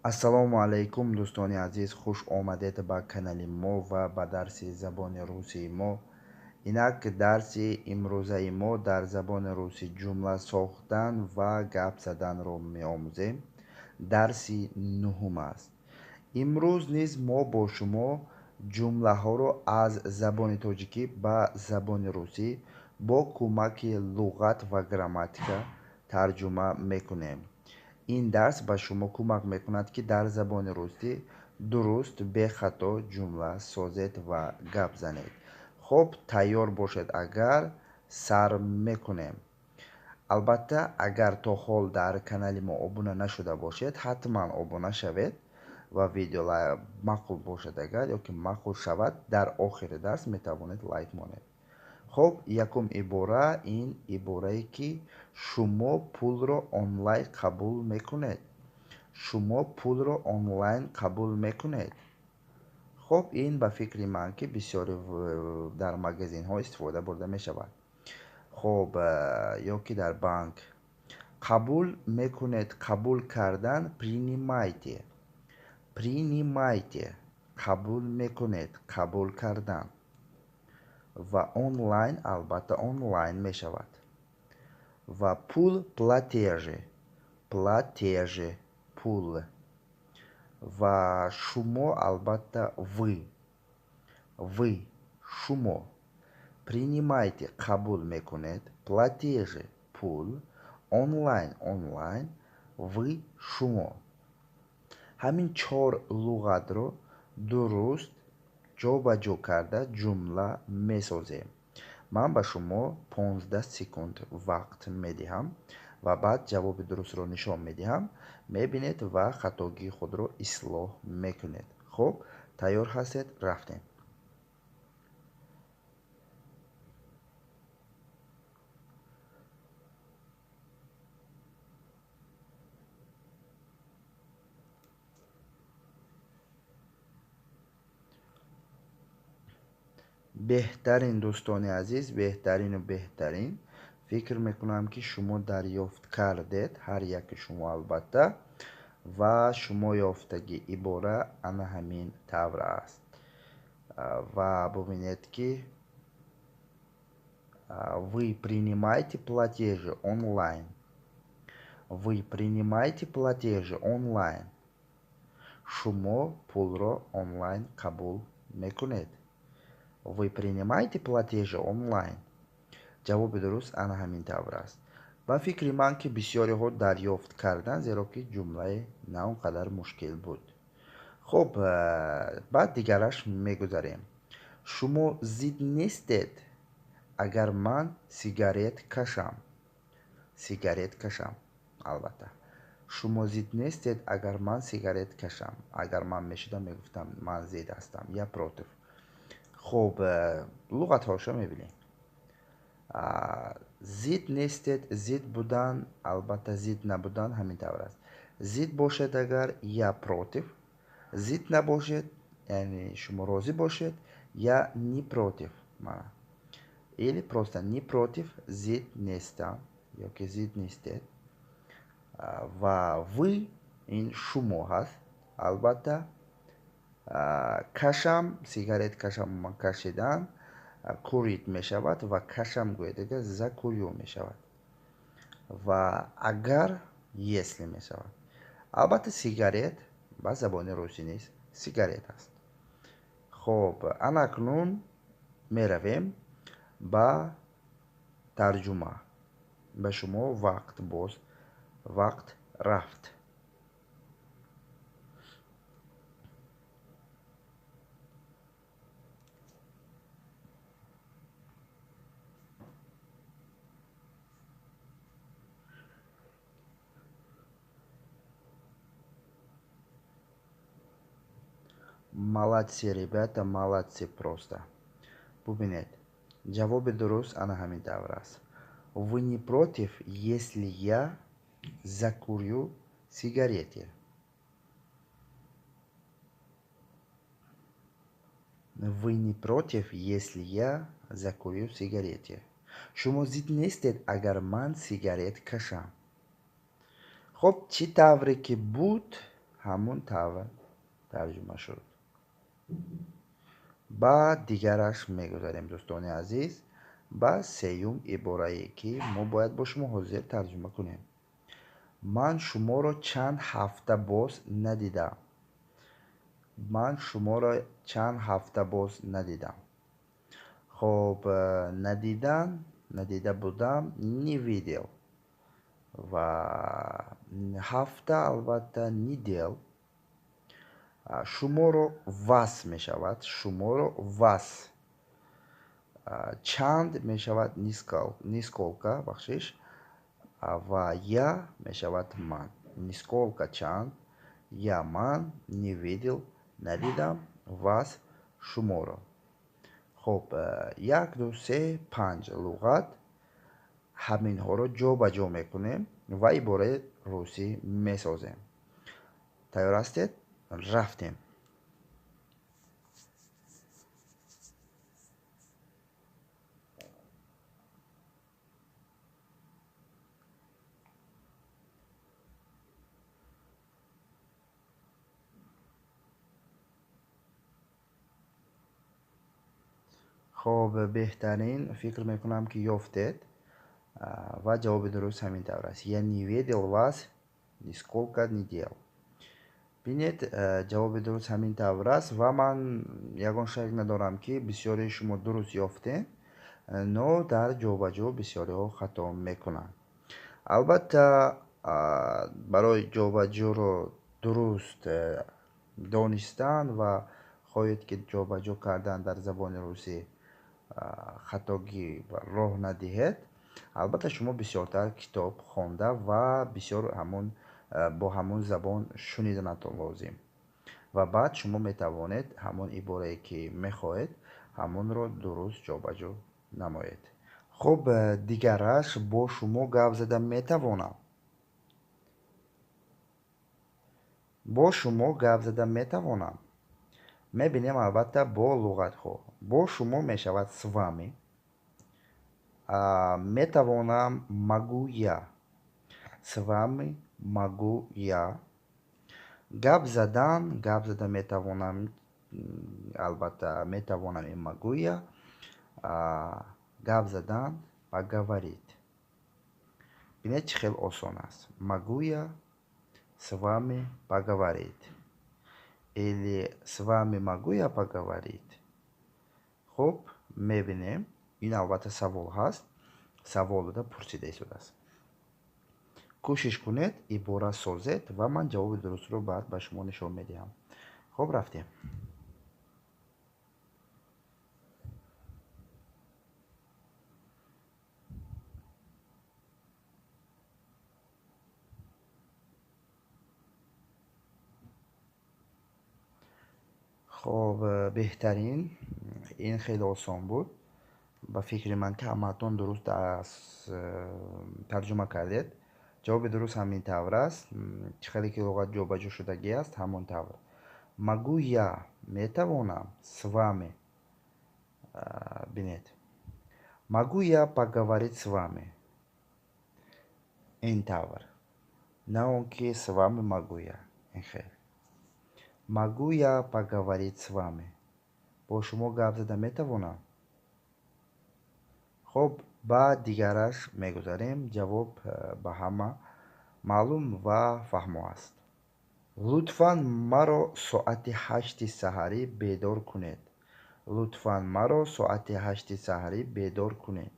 ассалому алайкум дӯстони азиз, хуш омадед ба канали мо ва ба дарси забони русии мо. Инак дарси имрӯзаи мо дар забони русӣ ҷумла сохтан ва гап заданро меомӯзем. Дарси нуҳум аст. имрӯз низ мо бо шумо ҷумлаҳоро аз забони тоҷикӣ ба забони русӣ бо кӯмаки луғат ва грамматика тарҷума мекунем. ин дарс ба шумо кӯмак мекунад ки дар забони русӣ дуруст бехато ҷумла созед ва гап занед. хуб, тайёр бошед, агар сар мекунем. албатта, агар то ҳол дар канали мо обуна нашуда бошед, ҳатман обуна шавед ва видео маъқул бошад агар ё ки маъқул шавад, дар охири дарс метавонед лайк монед. хуб, якум ибора ин иборае ки шумо пулро онлайн қабул мекунед. шумо пулро онлайн қабул мекунед. хуб, ин ба фикри ман ки бисёре дар магазинҳо истифода бурда мешавад. хуб, ё ки дар банк. қабул мекунед, қабул кардан, принимайте. принимайте, қабул мекунед, қабул кардан. ва онлайн, албатта онлайн мешавад. ва пул, платеже. платеже, пул. ва шумо, албатта вы. вы, шумо. принимайте, қабул мекунед, платеже, пул, онлайн, онлайн, вы, шумо. ҳамин чор луғатро дуруст ҷобаҷо карда ҷумла месозем. ман ба шумо 15 секунд вақт медиҳам ва баъд ҷавоби дурустро нишон медиҳам. мебинед ва хатогии худро ислоҳ мекунед. хуб, тайёр ҳастед? рафтем. беҳтарин дӯстони азиз, беҳтарину беҳтарин. фикр мекунам ки шумо дарёфт кардед, ҳар яки шумо албатта, ва шумо ёфтаги ибора ана ҳамин тавр аст. ва бубинед ки вы принимаете платежи онлайн. вы принимаете платежи онлайн. шумо пулро онлайн қабул мекунед. вы принимаете платежи онлайн. ҷавоби дуруст ана ҳамин тавр аст. ба фикри ман ки бисёриҳо дарёфт кардан, зеро ки ҷумлае на он қадар мушкил буд. хуб, баъд дигараш мегузарем. шумо зид нестед агар ман сигарет кашам. сигарет кашам, албатта. шумо зид нестед агар ман сигарет кашам. агар ман мешудам мегуфтам ман зид ҳастам, я против. хуб, луғатҳошо мебинем. зид нестед, зид будан, албатта зид набудан ҳамин тавр аст. зид бошед агар, я против. зид набошед, яъне шумо розӣ бошед, я не против. мана или просто не против, зид нестам, ё ки зид нестед. ва вы ин шумо ҳаст, албатта. кашам, сигарет кашам, ман кашидан, курид мешавад ва кашам гӯедага закурю мешавад. ва агар если мешавад. албатта сигарет ба забони русӣ низ сигарет аст. хуб, анакнун меравем ба тарҷума. ба шумо вақт боз, вақт рафт. молодцы, ребята, молодцы просто. бубинед, ҷавоби дуруст ана ҳамин тавр аст. вы не против, если я закурю сигареты? вы не против, если я закурю сигареты? шумо зид нестед агар ман сигарет кашам. хуб, чӣ тавре ки буд, ҳамун тавр тарҷума шуд. ба дигараш мегузарем дӯстони азиз, ба сеюм иборае ки мо бояд бо шумо ҳозир тарҷума кунем. ман шуморо чанд ҳафта боз надидам. ман шуморо чанд ҳафта боз надидам. хоб, надида будам, не видел. ва ҳафта албатта недел. шуморо вас мешавад, шуморо вас. чанд мешавад нисколка, бахшиш. ва я мешавад ман. нисколка чанд, я ман, не видел, надидам, вас шуморо. хоб, 1 2 3 5 луғат ҳаминҳоро ҷобаҷо мекунем ва ибораи русӣ месозем. тайёр ҳастед? рафтем. хоб, беҳтарин фикр мекунам ки ёфтед ва ҷавоби дуруст ҳамин тавр аст. Я не видел вас нисколько недел. бинед, ҷавоби дуруст ҳамин тавр аст ва ман ягон шак надорам ки бисёрии шумо дуруст ёфтем, но дар ҷобаҷо бисёриҳо хато мекунанд. албатта барои ҷобаҷоро дуруст донистан ва хоҳед ки ҷобаҷо кардан дар забони русӣ хатогӣ роҳ надиҳед, албатта шумо бисёртар китоб хонда ва бисёр бо ҳамон забон шуниданатон лозим. ва баъд шумо метавонед ҳамон иборае ки мехоҳед ҳамонро дуруст ҷобаҷо намоед. хуб, дигараш бо шумо гап зада метавонам. бо шумо гап зада метавонам. мебинем албатта бо луғатҳо. бо шумо мешавад с вами. метавонам могу я. с вами могу я. гап зада метавонам, албатта метавонам и могу я. гап задан поговорить. бинед чӣ хел осон аст. могу я с вами поговорить. или с вами могу я поговорить. хуб, мебинем ин албатта савол ҳаст. саволда пурсида шудааст. кӯшиш кунед ибора созед ва ман ҷавоби дурустро баъд ба шумо нишон медиҳам. хуб, рафтем. хоб, беҳтарин. ин хеле осон буд. ба фикри ман ки ҳамаатон дуруст тарҷума кардед. ҷавоби дуруст ҳамин тавр аст. чӣ хеле ки луғат ҷобаҷо шудагӣ аст, ҳамон тавр. могу я, метавонам с вами. бинед. могу я поговорить с вами. ин тавр. на он ки с вами могу я. ин хел. могу я поговорить с вами. бо шумо гап зада метавонам. хуб, ба дигараш мегузарем. ҷавоб ба ҳама маълум ва фаҳмо аст. лутфан маро соати 8 саҳарӣ бедор кунед. лутфан маро соати 8 саҳарӣ бедор кунед.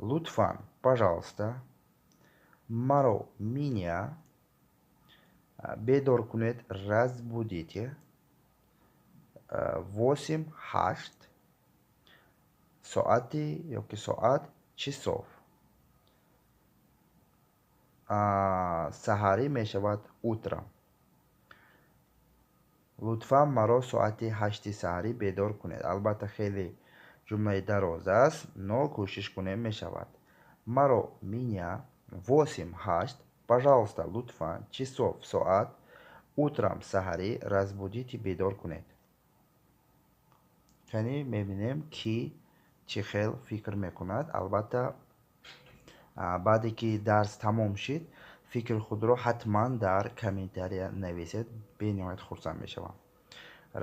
лутфан, пожалуйста. маро, меня. бедор кунед, разбудите. 8 8 соати ёки соат часов. саҳарӣ мешавад утром. лутфан маро соати 8 саҳарӣ бедор кунед. албатта хеле ҷумлаи дароз аст, но кӯшиш кунем мешавад. маро, меня. 8 8 пожалуйста, лутфан, часов соат, утром саҳарӣ, разбудите, бедор кунед. кани мебинем ки чӣ хел фикр мекунад. албатта баъде ки дарс тамом шид, фикри худро ҳатман дар комментария нависед. бениҳоят хурсанд мешавам.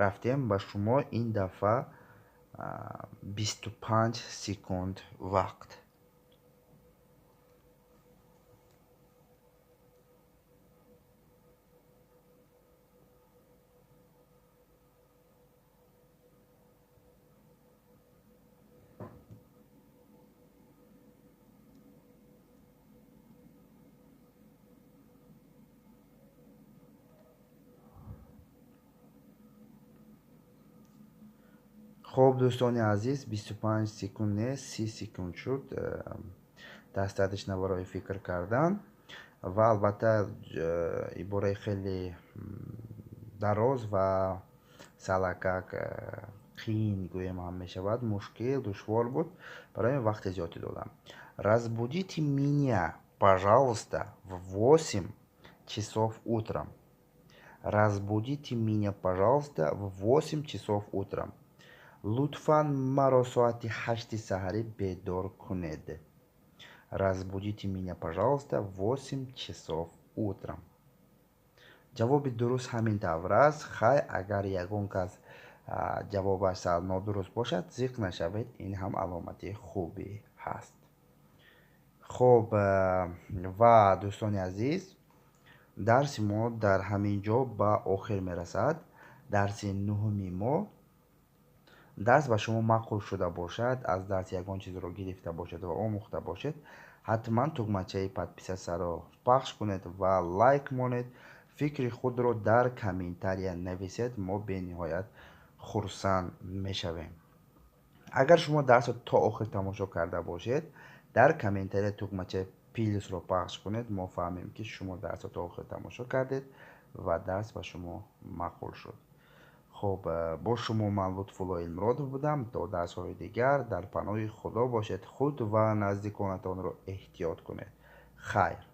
рафтем ба шумо ин дафъа 25 секунд вақт. хуб дӯстони азиз, 25 секунд нест, 30 секунд шуд. дастаточно барои фикр кардан ва албатта ибораи хеле дароз ва салакак қиин гӯем ҳам мешавад, мушкил, душвор буд. Барои ин вақти зиёдӣ додам. Разбудите меня, пожалуйста, в 8 часов утром. Разбудите меня, пожалуйста, в 8 часов утром. лутфан маро соати 8 саҳарӣ бедор кунед. Разбудите меня, пожалуйста, в 8 часов утром. ҷавоби дуруст ҳамин тавр аст. хай, агар ягон кас ҷавобаш сал нодуруст бошад, зиқ нашавед. ин ҳам аломати хубӣ ҳаст. хуб, ва дӯстони азиз, дарси мо дар ҳамин ҷо ба охир мерасад. дарси нуҳуми мо. дарс ба шумо маъқул шуда бошад, аз дарс ягон чизро гирифта бошед ва омӯхта бошед, ҳатман тугмачаи подписатсаро пахш кунед ва лайк монед. фикри худро дар комментария нависед. мо бениҳоят хурсанд мешавем. агар шумо дарсро то охир тамошо карда бошед, дар комментария тугмачаи плюсро пахш кунед. мо фаҳмем ки шумо дарсро то охир тамошо кардед ва дарс ба шумо маъқул шуд. хуб, бо шумо ман Лутфулло Илмуродов будам. то дарсҳои дигар, дар паноҳи худо бошед. худ ва наздиконатонро эҳтиёт кунед. хайр.